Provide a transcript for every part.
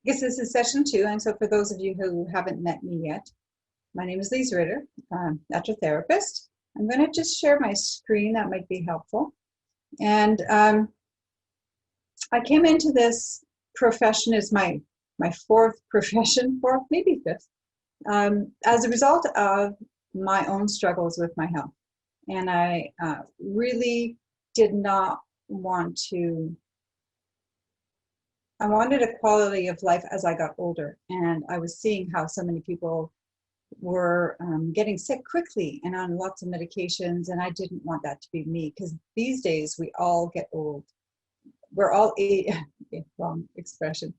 guess this is session 2, and so for those of you who haven't met me yet, my name is Lise Ritter, natural therapist. I'm going to just share my screen, that might be helpful. And I came into this profession as my fourth profession, fourth, maybe fifth, as a result of my own struggles with my health. And I really did not want to, I wanted a quality of life as I got older. And I was seeing how so many people were getting sick quickly and on lots of medications. And I didn't want that to be me, because these days we all get old. We're all, wrong expression,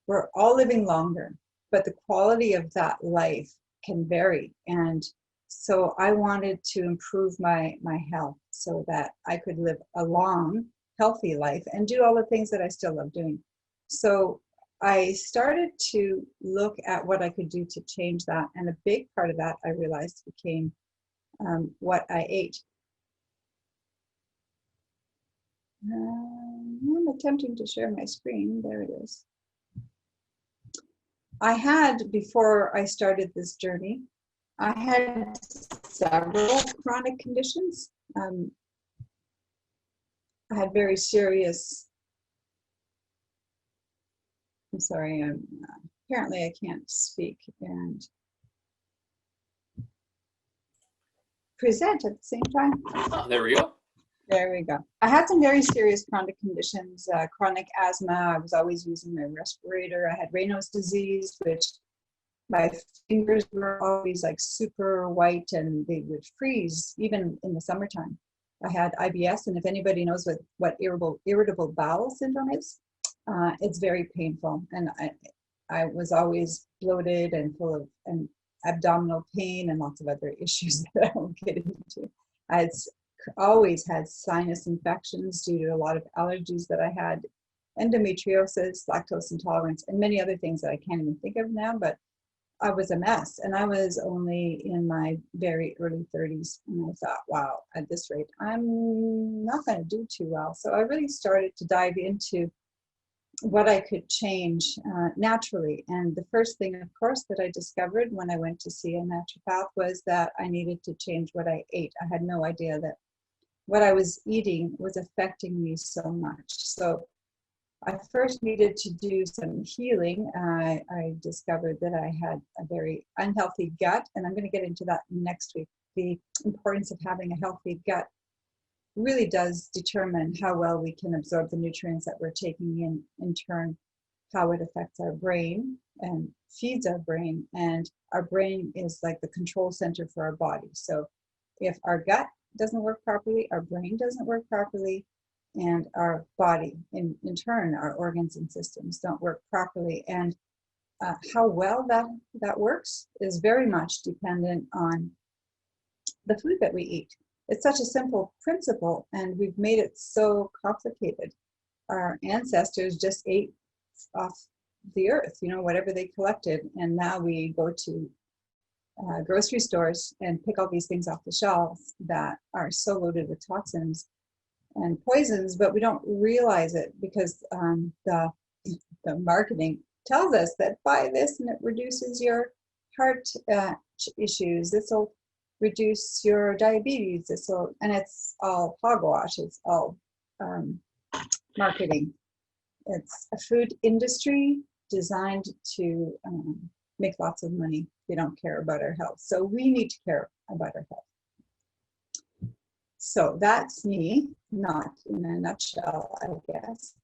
we're all living longer, but the quality of that life can vary. And so I wanted to improve my health so that I could live a long, healthy life and do all the things that I still love doing. So I started to look at what I could do to change that. And a big part of that, I realized, became what I ate. I'm attempting to share my screen. There it is. I had, before I started this journey, I had several chronic conditions. I had very serious, I'm sorry, apparently I can't speak and present at the same time. Oh, there we go. There we go. I had some very serious chronic conditions, chronic asthma. I was always using my respirator. I had Raynaud's disease, which my fingers were always like super white and they would freeze even in the summertime. I had IBS, and if anybody knows what irritable bowel syndrome is, it's very painful. And I was always bloated and full of abdominal pain and lots of other issues that I won't get into. I always had sinus infections due to a lot of allergies that I had, endometriosis, lactose intolerance, and many other things that I can't even think of now, but I was a mess. And I was only in my very early 30s. And I thought, wow, at this rate, I'm not going to do too well. So I really started to dive into what I could change naturally. And the first thing, of course, that I discovered when I went to see a naturopath was that I needed to change what I ate. I had no idea that what I was eating was affecting me so much. So I first needed to do some healing. I discovered that I had a very unhealthy gut, and I'm going to get into that next week. The importance of having a healthy gut really does determine how well we can absorb the nutrients that we're taking in turn, how it affects our brain and feeds our brain. And our brain is like the control center for our body. So if our gut doesn't work properly, our brain doesn't work properly, and our body, in turn, our organs and systems don't work properly. And how well that works is very much dependent on the food that we eat. It's such a simple principle, and we've made it so complicated. Our ancestors just ate off the earth, whatever they collected, and now we go to grocery stores and pick all these things off the shelves that are so loaded with toxins and poisons, but we don't realize it because the marketing tells us that buy this and it reduces your heart issues. This will reduce your diabetes. And it's all hogwash. It's all marketing. It's a food industry designed to make lots of money. They don't care about our health. So we need to care about our health. So that's me, not in a nutshell, I guess.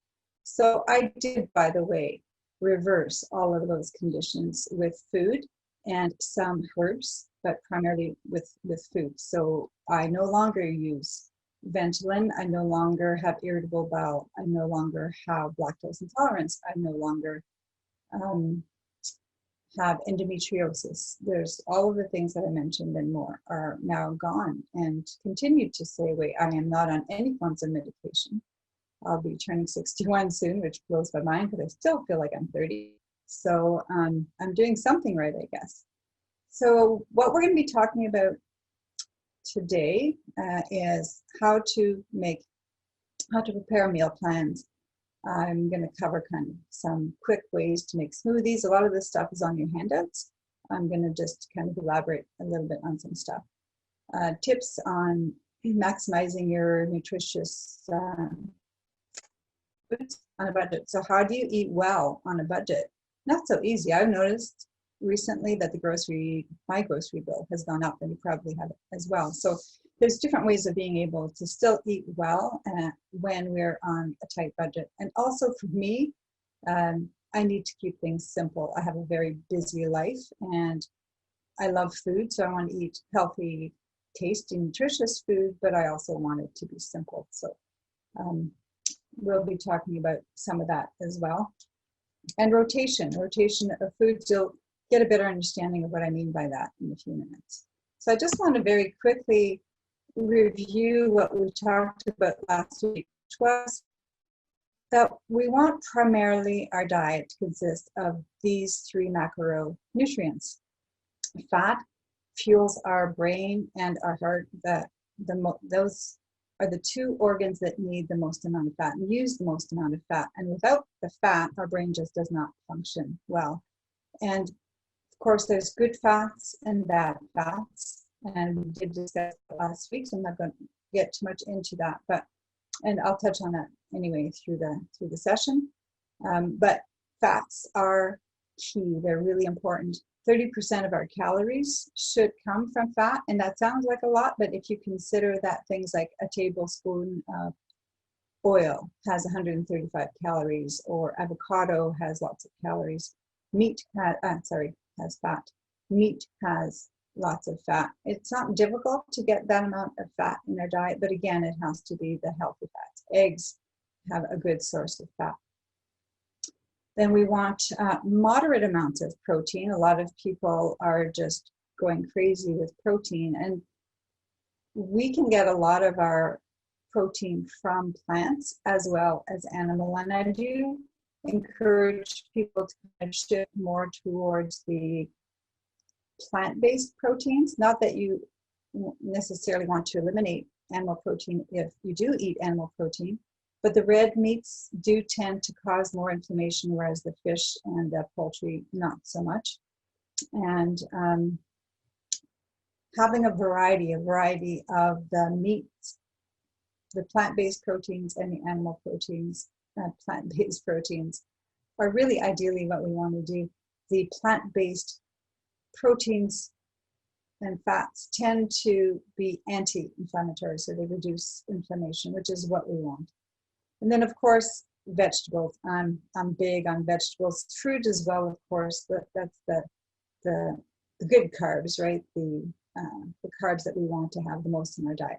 So I did, by the way, reverse all of those conditions with food and some herbs, but primarily with food. So I no longer use Ventolin. I no longer have irritable bowel. I no longer have lactose intolerance. I no longer have endometriosis. There's all of the things that I mentioned and more are now gone, and continue to stay away. I am not on any forms of medication. I'll be turning 61 soon, which blows my mind because I still feel like I'm 30. So I'm doing something right, I guess. So what we're going to be talking about today is how to prepare meal plans I'm going to cover kind of some quick ways to make smoothies. A lot of this stuff is on your handouts. I'm going to just kind of elaborate a little bit on some stuff. Tips on maximizing your nutritious foods on a budget. So how do you eat well on a budget? Not so easy. I've noticed recently that my grocery bill has gone up, and you probably have it as well. So there's different ways of being able to still eat well when we're on a tight budget. And also for me, I need to keep things simple. I have a very busy life and I love food, so I want to eat healthy, tasty, nutritious food, but I also want it to be simple. So we'll be talking about some of that as well. And rotation of foods. You'll get a better understanding of what I mean by that in a few minutes. So I just want to very quickly review what we talked about last week, which was that we want primarily our diet to consist of these 3 macronutrients. Fat fuels our brain and our heart. Those are the 2 organs that need the most amount of fat and use the most amount of fat. And without the fat, our brain just does not function well. And of course, there's good fats and bad fats. And we did discuss that last week, so I'm not going to get too much into that, and I'll touch on that anyway through the session. But fats are key. They're really important. 30% of our calories should come from fat, and that sounds like a lot, but if you consider that things like a tablespoon of oil has 135 calories, or avocado has lots of calories, has fat. Meat has lots of fat. It's not difficult to get that amount of fat in our diet, but again, it has to be the healthy fats. Eggs have a good source of fat. Then we want moderate amounts of protein. A lot of people are just going crazy with protein, and we can get a lot of our protein from plants as well as animal. And I do encourage people to kind of shift more towards the plant-based proteins. Not that you necessarily want to eliminate animal protein if you do eat animal protein, but the red meats do tend to cause more inflammation, whereas the fish and the poultry, not so much. And having a variety of the meats, the plant-based proteins and the animal proteins, plant-based proteins are really ideally what we want to do. The plant-based proteins and fats tend to be anti-inflammatory, so they reduce inflammation, which is what we want. And then, of course, vegetables. I'm big on vegetables. Fruit as well, of course. That's the good carbs, right? The carbs that we want to have the most in our diet.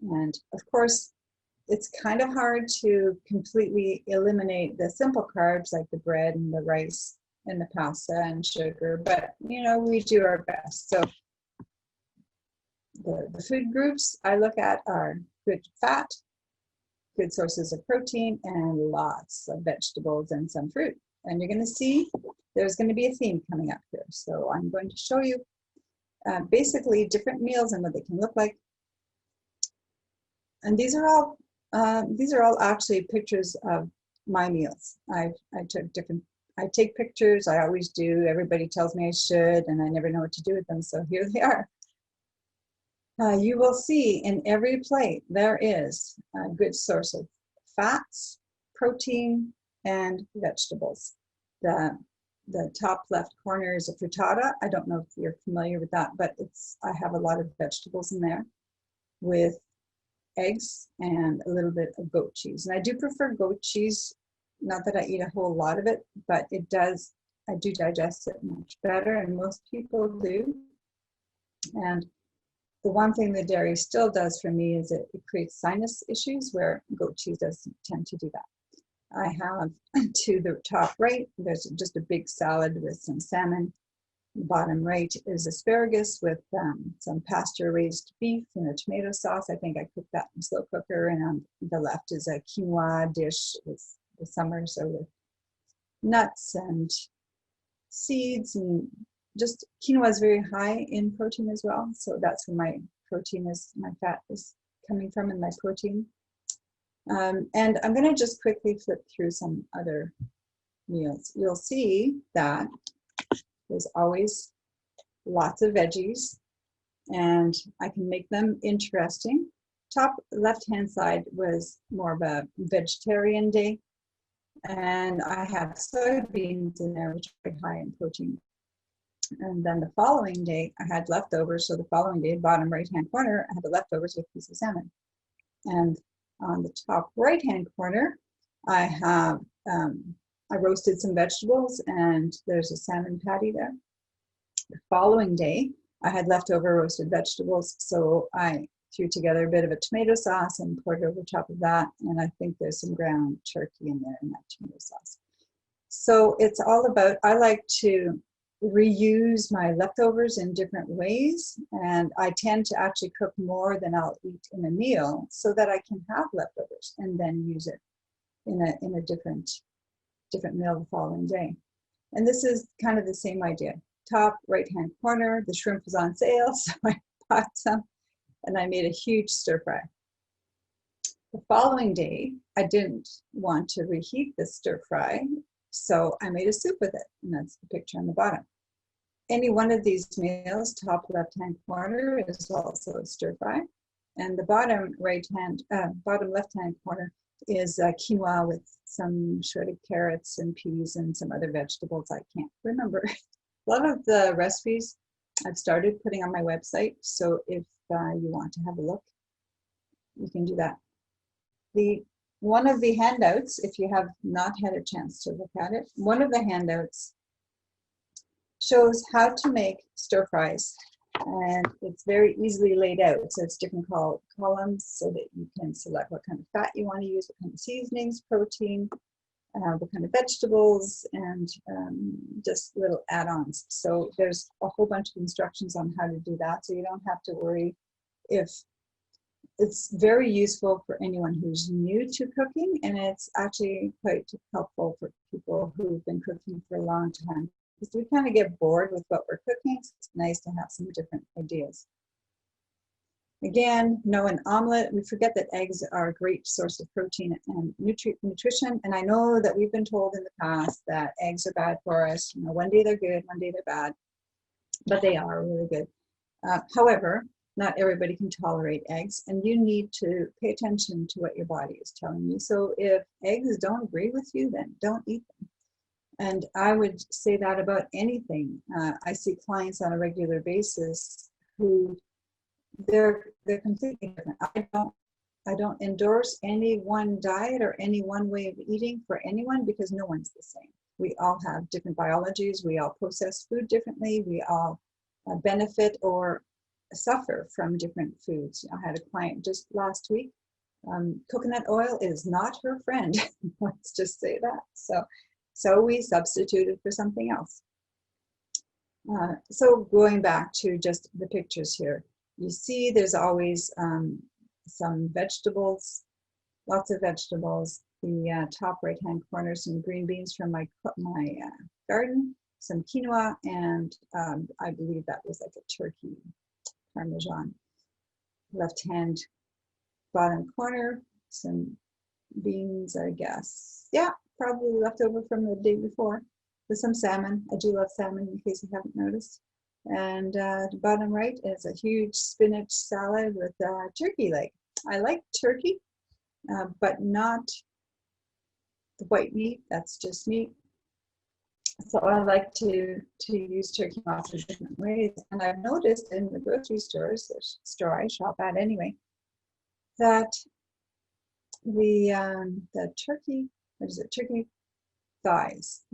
And of course, it's kind of hard to completely eliminate the simple carbs like the bread and the rice and the pasta and sugar, but we do our best. So the food groups I look at are good fat, good sources of protein, and lots of vegetables and some fruit. And you're going to see there's going to be a theme coming up here. So I'm going to show you basically different meals and what they can look like. And these are all actually pictures of my meals. I take pictures. I always do. Everybody tells me I should, and I never know what to do with them. So here they are. You will see in every plate there is a good source of fats, protein, and vegetables. The top left corner is a frittata. I don't know if you're familiar with that, but I have a lot of vegetables in there with eggs and a little bit of goat cheese. And I do prefer goat cheese, not that I eat a whole lot of it, but I do digest it much better, and most people do. And the one thing that dairy still does for me is it creates sinus issues, where goat cheese doesn't tend to do that. I have to the top right, there's just a big salad with some salmon. Bottom right is asparagus with some pasture-raised beef and a tomato sauce. I think I cooked that in a slow cooker. And on the left is a quinoa dish with the summer, so with nuts and seeds, and just quinoa is very high in protein as well. So that's where my fat is coming from, and my protein. And I'm going to just quickly flip through some other meals. You'll see that there's always lots of veggies, and I can make them interesting. Top left-hand side was more of a vegetarian day, and I have soybeans in there, which are high in protein. And then the following day, I had leftovers. So the following day, bottom right-hand corner, I had the leftovers with a piece of salmon. And on the top right-hand corner, I have, I roasted some vegetables, and there's a salmon patty there. The following day, I had leftover roasted vegetables, so I threw together a bit of a tomato sauce and poured it over top of that, and I think there's some ground turkey in there in that tomato sauce. So it's all about, I like to reuse my leftovers in different ways, and I tend to actually cook more than I'll eat in a meal so that I can have leftovers and then use it in a different meal the following day. And this is kind of the same idea. Top right-hand corner, the shrimp was on sale, so I bought some, and I made a huge stir fry. The following day, I didn't want to reheat the stir fry, so I made a soup with it, and that's the picture on the bottom. Any one of these meals, top left-hand corner is also a stir fry, and the bottom left-hand corner is quinoa with some shredded carrots and peas and some other vegetables I can't remember. A lot of the recipes I've started putting on my website, so if you want to have a look, you can do that. One of the handouts, if you have not had a chance to look at it, one of the handouts shows how to make stir fries, and it's very easily laid out. So it's different columns so that you can select what kind of fat you want to use, what kind of seasonings, protein, what kind of vegetables, and just little add-ons. So there's a whole bunch of instructions on how to do that, so you don't have to worry. If it's very useful for anyone who's new to cooking, and it's actually quite helpful for people who've been cooking for a long time, because we kind of get bored with what we're cooking, so it's nice to have some different ideas. Again, an omelet, we forget that eggs are a great source of protein and nutrition, and I know that we've been told in the past that eggs are bad for us. One day they're good, one day they're bad, but they are really good. However, not everybody can tolerate eggs, and you need to pay attention to what your body is telling you. So if eggs don't agree with you, then don't eat them. And I would say that about anything. I see clients on a regular basis who they're completely different. I don't endorse any one diet or any one way of eating for anyone, because no one's the same. We all have different biologies. We all process food differently. We all benefit or suffer from different foods. I had a client just last week. Coconut oil is not her friend. Let's just say that. So we substituted for something else. So going back to just the pictures here, you see there's always some vegetables, lots of vegetables. The top right-hand corner, some green beans from my garden, some quinoa, and I believe that was like a turkey parmesan. Left-hand bottom corner, some beans, I guess. Yeah, probably left over from the day before, with some salmon. I do love salmon, in case you haven't noticed. And the bottom right is a huge spinach salad with turkey leg. I like turkey, but not the white meat. That's just meat. So I like to use turkey in lots of different ways. And I've noticed in the grocery stores, the store I shop at anyway, that the turkey, turkey thighs.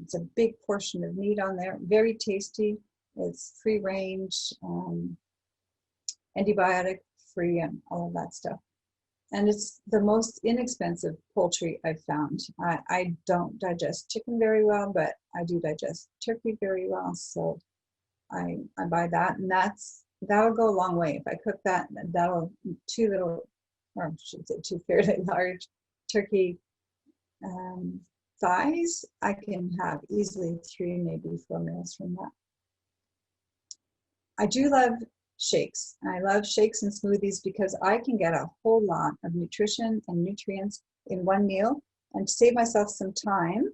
It's a big portion of meat on there, very tasty. It's free range, antibiotic free, and all of that stuff. And it's the most inexpensive poultry I've found. I don't digest chicken very well, but I do digest turkey very well. So I buy that, and that'll go a long way. If I cook that, two little, or I should say two fairly large turkey thighs, I can have easily 3, maybe 4 meals from that. I do love shakes. I love shakes and smoothies because I can get a whole lot of nutrition and nutrients in one meal. And to save myself some time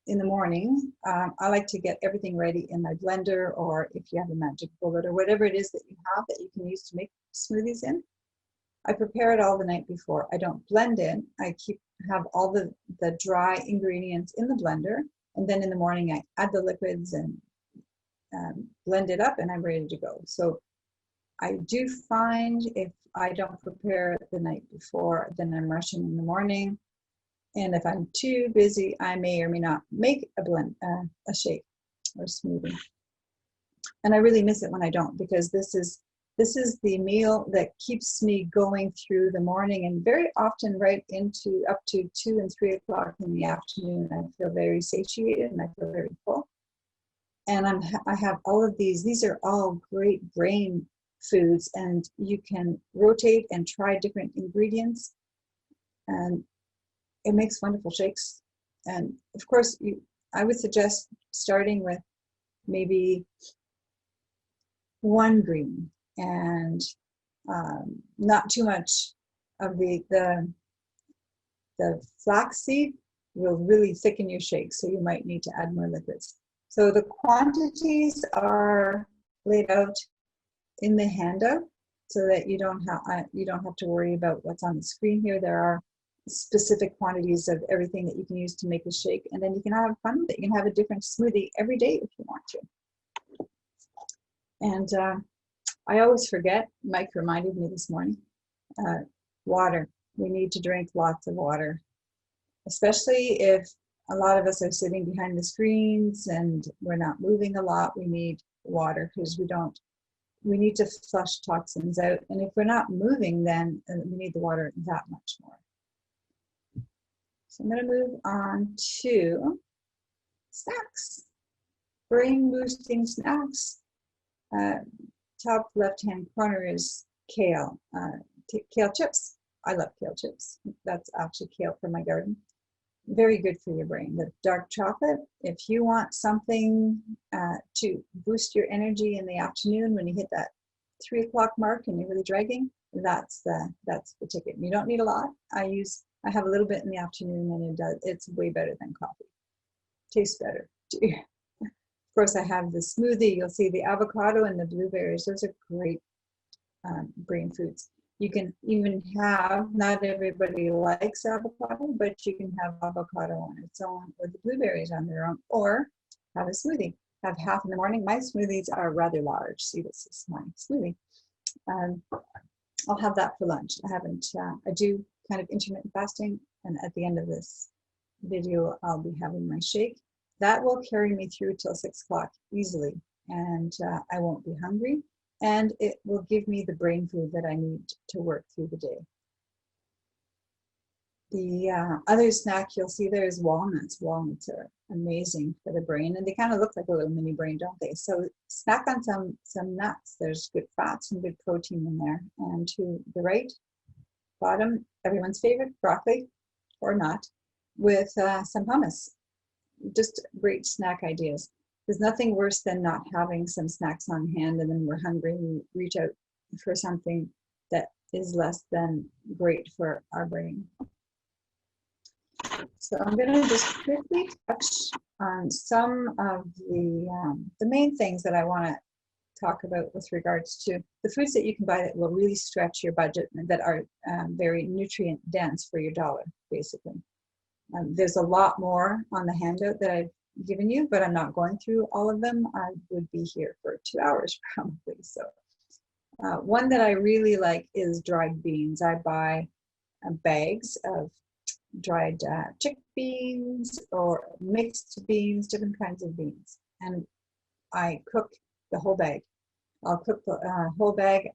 in the morning, I like to get everything ready in my blender, or if you have a magic bullet or whatever it is that you have that you can use to make smoothies in. I prepare it all the night before. I don't blend it. I have all the dry ingredients in the blender, and then in the morning I add the liquids and blend it up, and I'm ready to go. So I do find if I don't prepare it the night before, then I'm rushing in the morning. And if I'm too busy, I may or may not make a shake or smoothie. And I really miss it when I don't, because this is the meal that keeps me going through the morning, and very often right into up to 2 and 3 o'clock in the afternoon. I feel very satiated and I feel very full. And I have all of these are all great brain foods, and you can rotate and try different ingredients, and it makes wonderful shakes. And of course, I would suggest starting with maybe one green, and not too much of the flaxseed will really thicken your shake, so you might need to add more liquids. So the quantities are laid out in the handout so that you don't have to worry about what's on the screen here. There are specific quantities of everything that you can use to make a shake, and then you can have fun with it. You can have a different smoothie every day if you want to. And I always forget, Mike reminded me this morning, water. We need to drink lots of water, especially if a lot of us are sitting behind the screens and we're not moving a lot. We need water because we need to flush toxins out. And if we're not moving, then we need the water that much more. So I'm going to move on to snacks, brain boosting snacks. Top left-hand corner is kale, kale chips. I love kale chips. That's actually kale from my garden. Very good for your brain. The dark chocolate, if you want something to boost your energy in the afternoon when you hit that 3 o'clock mark and you're really dragging, that's the ticket. You don't need a lot. I have a little bit in the afternoon, and it's way better than coffee. Tastes better too. Of course, I have the smoothie. You'll see the avocado and the blueberries. Those are great brain foods. You can even have, not everybody likes avocado, but you can have avocado on its own or the blueberries on their own, or have a smoothie. Have half in the morning. My smoothies are rather large. See, this is my smoothie. I'll have that for lunch. I do kind of intermittent fasting, and at the end of this video, I'll be having my shake. That will carry me through till 6 o'clock easily, and I won't be hungry. And it will give me the brain food that I need to work through the day. The other snack you'll see there is walnuts. Walnuts are amazing for the brain, and they kind of look like a little mini brain, don't they? So snack on some nuts. There's good fats and good protein in there. And to the right, bottom, everyone's favorite, broccoli or not, with some hummus. Just great snack ideas. There's nothing worse than not having some snacks on hand, and then we're hungry and we reach out for something that is less than great for our brain. So I'm going to just quickly touch on some of the main things that I want to talk about with regards to the foods that you can buy that will really stretch your budget and that are very nutrient dense for your dollar, basically. There's a lot more on the handout that I've given you, but I'm not going through all of them. I would be here for 2 hours probably. So one that I really like is dried beans. I buy bags of dried chickpeas or mixed beans, different kinds of beans, and I cook the whole bag. I'll cook the whole bag.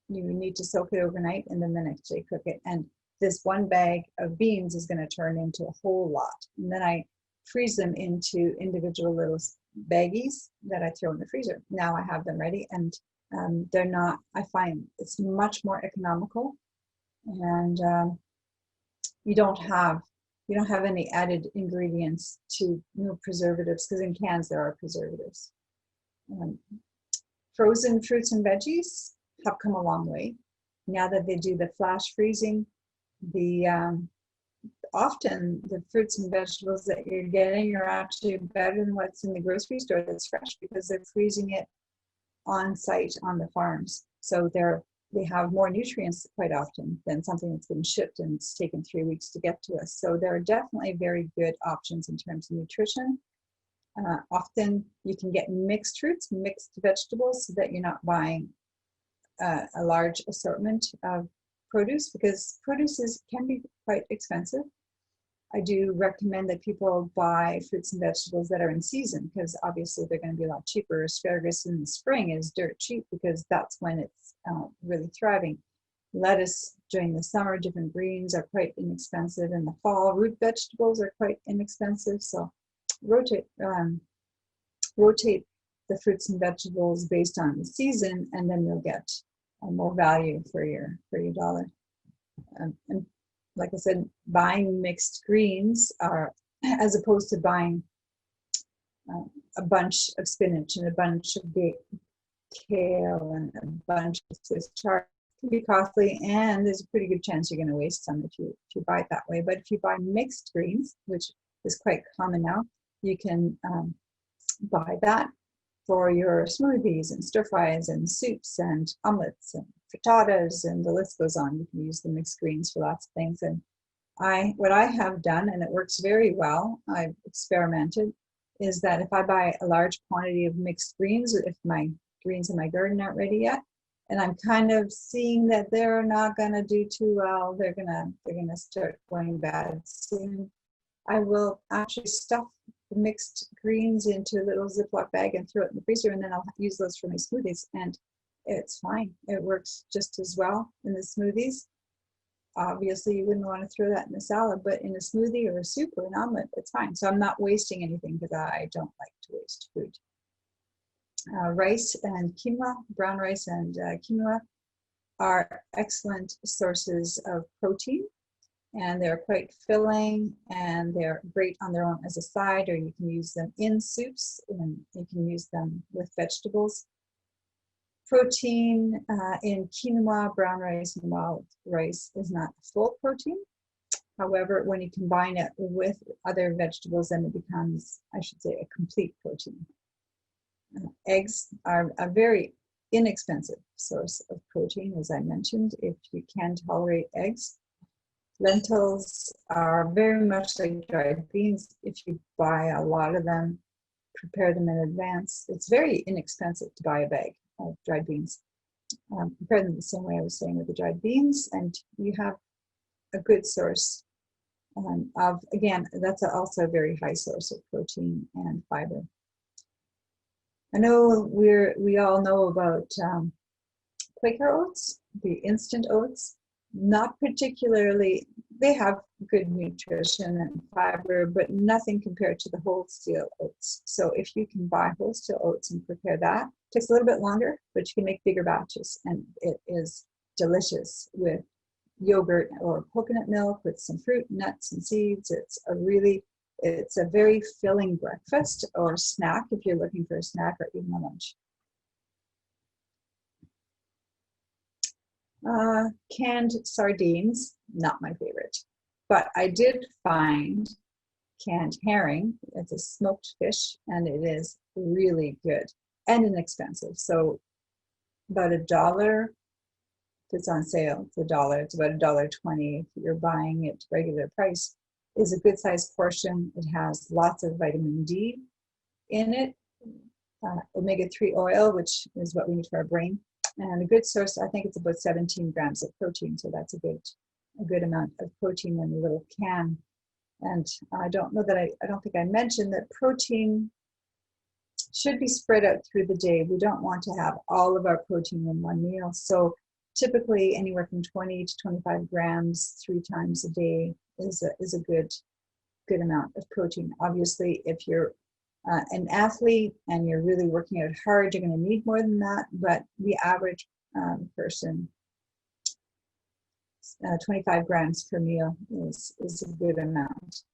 You need to soak it overnight, and then the next day cook it. And this one bag of beans is going to turn into a whole lot. And then I freeze them into individual little baggies that I throw in the freezer. Now I have them ready, and I find it's much more economical, and you don't have any added ingredients to preservatives, because in cans there are preservatives. Frozen fruits and veggies have come a long way. Now that they do the flash freezing, the often the fruits and vegetables that you're getting are actually better than what's in the grocery store that's fresh, because they're freezing it on site on the farms. So they have more nutrients quite often than something that's been shipped and it's taken 3 weeks to get to us. So there are definitely very good options in terms of nutrition. Often you can get mixed fruits, mixed vegetables, so that you're not buying a large assortment of produce, because produce can be quite expensive. I do recommend that people buy fruits and vegetables that are in season, because obviously they're going to be a lot cheaper. Asparagus in the spring is dirt cheap because that's when it's really thriving. Lettuce during the summer, different greens are quite inexpensive. In the fall, root vegetables are quite inexpensive. So rotate the fruits and vegetables based on the season, and then you'll get more value for your dollar. And like I said, buying mixed greens are, as opposed to buying a bunch of spinach and a bunch of kale and a bunch of Swiss chard, can be costly, and there's a pretty good chance you're going to waste some if you buy it that way. But if you buy mixed greens, which is quite common now, you can buy that for your smoothies and stir fries and soups and omelets and frittatas, and the list goes on. You can use the mixed greens for lots of things. And what I have done, and it works very well, I've experimented, is that if I buy a large quantity of mixed greens, if my greens in my garden aren't ready yet, and I'm kind of seeing that they're not going to do too well, they're gonna start going bad soon, I will actually stuff the mixed greens into a little Ziploc bag and throw it in the freezer, and then I'll use those for my smoothies, and it's fine. It works just as well in the smoothies. Obviously, you wouldn't want to throw that in a salad, but in a smoothie or a soup or an omelet, it's fine. So I'm not wasting anything, because I don't like to waste food. Rice and quinoa, brown rice and quinoa are excellent sources of protein, and they're quite filling, and they're great on their own as a side, or you can use them in soups, and you can use them with vegetables. Protein in quinoa, brown rice, and wild rice is not full protein. However, when you combine it with other vegetables, then it becomes, I should say, a complete protein. Eggs are a very inexpensive source of protein, as I mentioned, if you can tolerate eggs. Lentils are very much like dried beans. If you buy a lot of them, prepare them in advance. It's very inexpensive to buy a bag of dried beans. Prepare them the same way I was saying with the dried beans, and you have a good source of, again, that's also a very high source of protein and fiber. I know we all know about Quaker oats, the instant oats. Not particularly, they have good nutrition and fiber, but nothing compared to the wholesale oats. So if you can buy wholesale oats and prepare that, it takes a little bit longer, but you can make bigger batches, and it is delicious with yogurt or coconut milk with some fruit, nuts, and seeds. It's a very filling breakfast or snack if you're looking for a snack, or even a lunch. Canned sardines, not my favorite, but I did find canned herring. It's a smoked fish, and it is really good and inexpensive. So about $1, if it's on sale, it's $1. It's about $1.20 if you're buying it regular price. Is a good sized portion. It has lots of vitamin D in it, omega-3 oil, which is what we need for our brain, and a good source. I think it's about 17 grams of protein, so that's a good amount of protein in a little can. And I don't think I mentioned that protein should be spread out through the day. We don't want to have all of our protein in one meal. So typically anywhere from 20 to 25 grams 3 times a day is a good amount of protein. Obviously, if you're an athlete and you're really working out hard, you're going to need more than that, but the average person, 25 grams per meal is a good amount.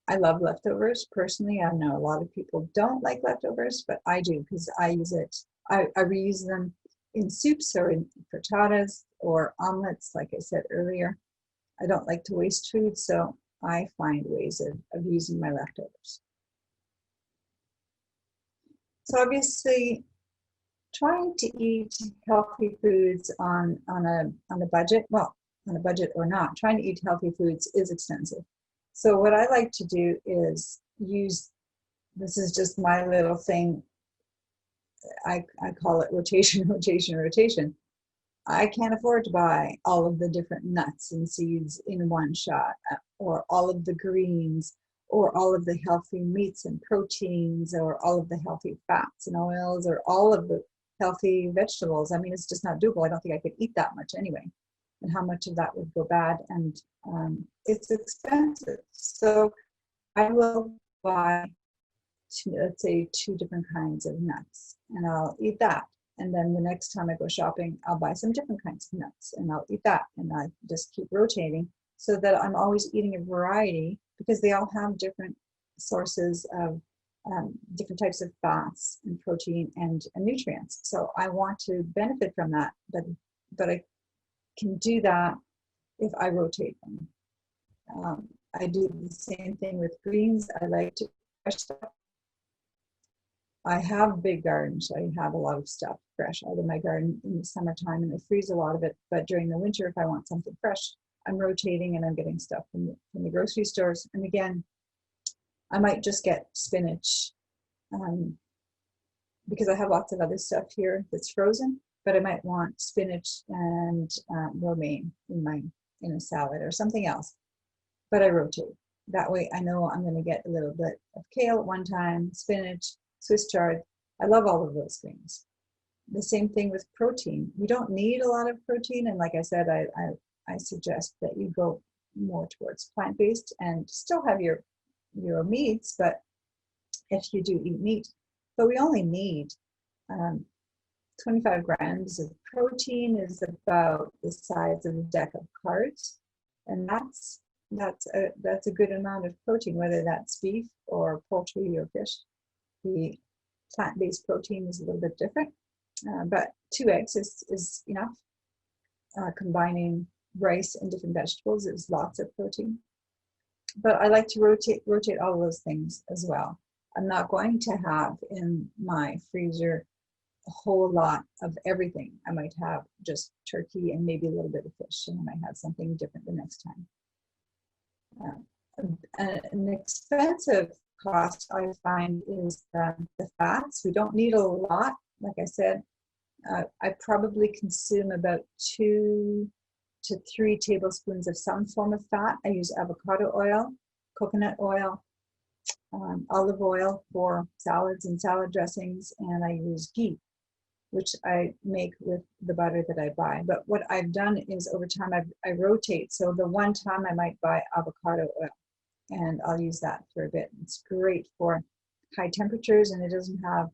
I love leftovers personally. I know a lot of people don't like leftovers, but I do because I use it. I reuse them in soups or in frittatas or omelets, like I said earlier. I don't like to waste food, so I find ways of using my leftovers. So obviously, trying to eat healthy foods on a budget, well, on a budget or not, trying to eat healthy foods is expensive. So what I like to do is use, this is just my little thing, I call it rotation, rotation, rotation. I can't afford to buy all of the different nuts and seeds in one shot, or all of the greens, or all of the healthy meats and proteins, or all of the healthy fats and oils, or all of the healthy vegetables. I mean, it's just not doable. I don't think I could eat that much anyway. And how much of that would go bad? And it's expensive. So I will buy, let's say, 2 different kinds of nuts, and I'll eat that. And then the next time I go shopping, I'll buy some different kinds of nuts and I'll eat that. And I just keep rotating so that I'm always eating a variety, because they all have different sources of different types of fats and protein and nutrients. So I want to benefit from that, but I can do that if I rotate them. I do the same thing with greens. I like to fresh stuff. I have big gardens. I have a lot of stuff fresh out of my garden in the summertime, and I freeze a lot of it. But during the winter, if I want something fresh, I'm rotating and I'm getting stuff from the grocery stores. And again, I might just get spinach because I have lots of other stuff here that's frozen. But I might want spinach and romaine in a salad or something else. But I rotate. That way, I know I'm going to get a little bit of kale at one time, spinach, Swiss chard. I love all of those things. The same thing with protein. We don't need a lot of protein, and like I said, I suggest that you go more towards plant-based and still have your meats, but if you do eat meat, but we only need 25 grams of protein is about the size of a deck of cards, and that's a good amount of protein, whether that's beef or poultry or fish. The plant-based protein is a little bit different, but 2 eggs is enough. Combining rice and different vegetables is lots of protein. But I like to rotate all those things as well. I'm not going to have in my freezer a whole lot of everything. I might have just turkey and maybe a little bit of fish, and I might have something different the next time. An expensive cost I find is the fats. We don't need a lot. Like I said, I probably consume about 2 to 3 tablespoons of some form of fat. I use avocado oil, coconut oil, olive oil for salads and salad dressings, and I use ghee, which I make with the butter that I buy. But what I've done is over time I rotate. So the one time I might buy avocado oil, and I'll use that for a bit. It's great for high temperatures, and it doesn't have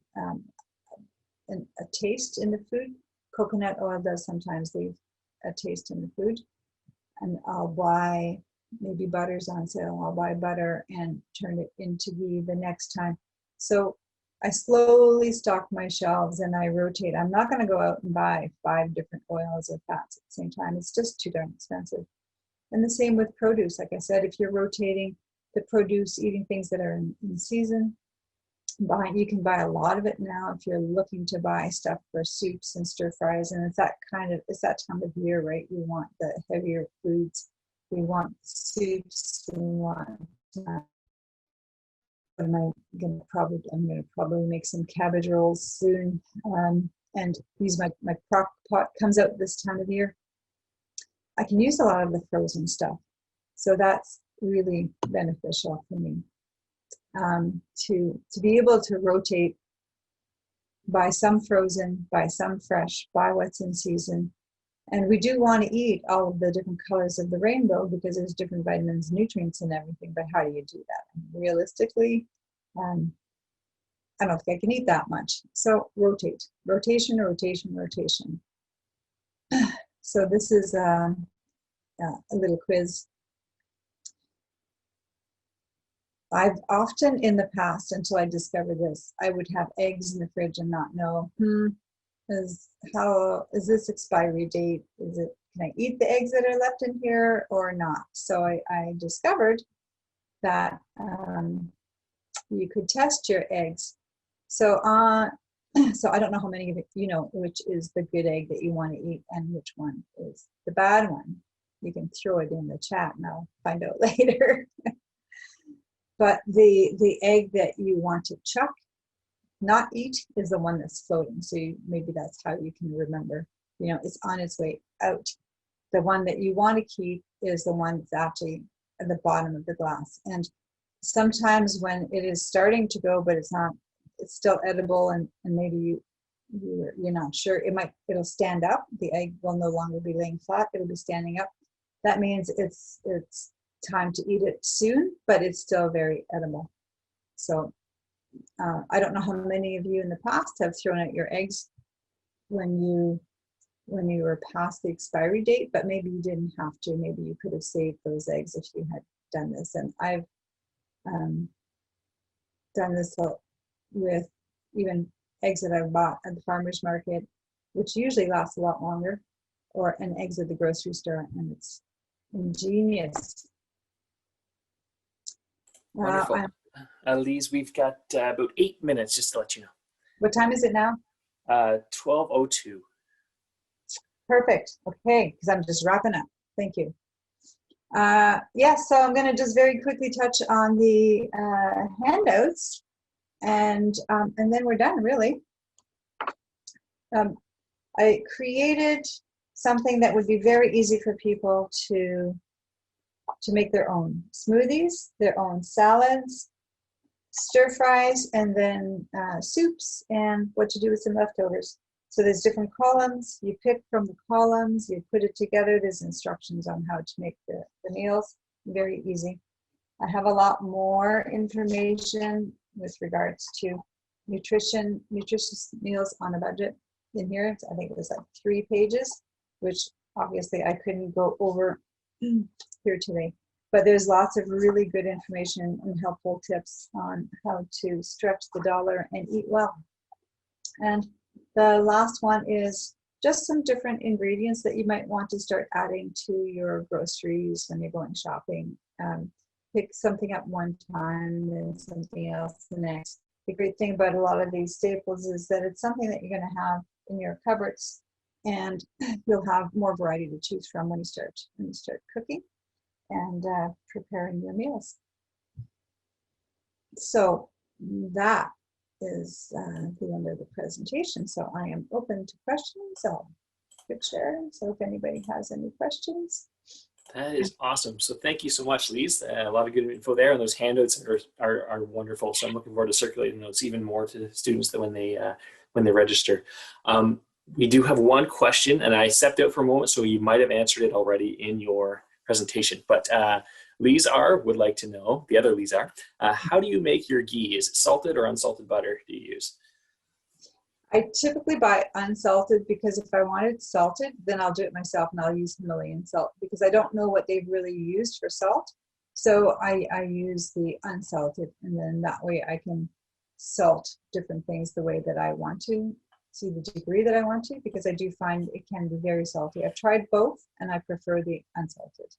a taste in the food. Coconut oil does sometimes leave a taste in the food. And I'll buy, maybe butter's on sale, I'll buy butter and turn it into ghee the next time. So I slowly stock my shelves and I rotate. I'm not going to go out and buy 5 different oils or fats at the same time. It's just too darn expensive. And the same with produce. Like I said, if you're rotating the produce, eating things that are in season, you can buy a lot of it now if you're looking to buy stuff for soups and stir fries. And it's that time of year, right? We want the heavier foods. We want soups. We want. I'm gonna probably make some cabbage rolls soon, and use my crock pot. Comes out this time of year. I can use a lot of the frozen stuff, so that's really beneficial for me. To be able to rotate, buy some frozen, buy some fresh, buy what's in season. And we do want to eat all of the different colors of the rainbow because there's different vitamins, nutrients, and everything. But how do you do that? Realistically, I don't think I can eat that much. So rotate, rotation, rotation, rotation. So this is a little quiz. I've often in the past, until I discovered this, I would have eggs in the fridge and not know, is this expiry date? Can I eat the eggs that are left in here or not? So I discovered that you could test your eggs. So so I don't know how many of you know which is the good egg that you want to eat and which one is the bad one. You can throw it in the chat and I'll find out later. But the egg that you want to chuck, not eat, is the one that's floating. So maybe that's how you can remember. You know, it's on its way out. The one that you want to keep is the one that's actually at the bottom of the glass. And sometimes when it is starting to go, but it's not, it's still edible, and maybe you're not sure, it'll stand up. The egg will no longer be laying flat, it'll be standing up. That means it's time to eat it soon, but it's still very edible. So I don't know how many of you in the past have thrown out your eggs when you were past the expiry date, but maybe you didn't have to. Maybe you could have saved those eggs if you had done this. And I've done this with even eggs that I bought at the farmer's market, which usually lasts a lot longer, and eggs at the grocery store, and it's ingenious. Wonderful. Lise, we've got about 8 minutes, just to let you know. What time is it now? 12:02. Perfect. Okay, because I'm just wrapping up. Thank you. Yeah, so I'm going to just very quickly touch on the handouts, and then we're done, really. I created something that would be very easy for people to make their own smoothies, their own salads, stir fries, and then soups, and what to do with some leftovers. So there's different columns. You pick from the columns, you put it together. There's instructions on how to make the meals. Very easy. I have a lot more information with regards to nutritious meals on a budget in here. I think it was like 3 pages, which obviously I couldn't go over here today. But there's lots of really good information and helpful tips on how to stretch the dollar and eat well. And the last one is just some different ingredients that you might want to start adding to your groceries when you're going shopping. Pick something up one time and something else the next. The great thing about a lot of these staples is that it's something that you're going to have in your cupboards, and you'll have more variety to choose from when you start cooking and preparing your meals. So that is the end of the presentation. So I am open to questions. I'll click share. So if anybody has any questions. That is awesome. So thank you so much, Lise. A lot of good info there, and those handouts are wonderful. So I'm looking forward to circulating those even more to students when they register. We do have one question, and I stepped out for a moment, so you might have answered it already in your presentation. But Lise R would like to know, the other Lise R, how do you make your ghee? Is it salted or unsalted butter do you use? I typically buy unsalted, because if I want it salted, then I'll do it myself and I'll use Himalayan salt, because I don't know what they've really used for salt. So I use the unsalted, and then that way I can salt different things the way that I want to the degree that I want to, because I do find it can be very salty. I've tried both and I prefer the unsalted.